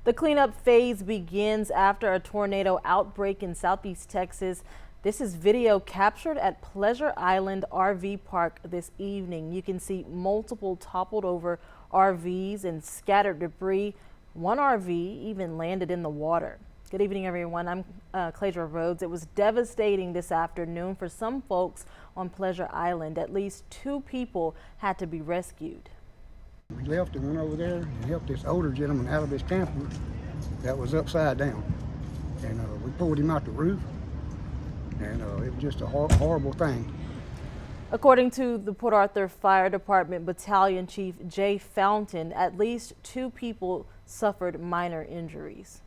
The cleanup phase begins after a tornado outbreak in southeast Texas. This is video captured at Pleasure Island RV Park this evening. You can see multiple toppled over RVs and scattered debris. One RV even landed in the water. Good evening, everyone. I'm Cladra Rhodes. It was devastating this afternoon for some folks on Pleasure Island. At least 2 people had to be rescued. We left and went over there and helped this older gentleman out of his camper that was upside down. And we pulled him out the roof, and it was just a horrible thing. According to the Port Arthur Fire Department Battalion Chief Jay Fountain, at least 2 people suffered minor injuries.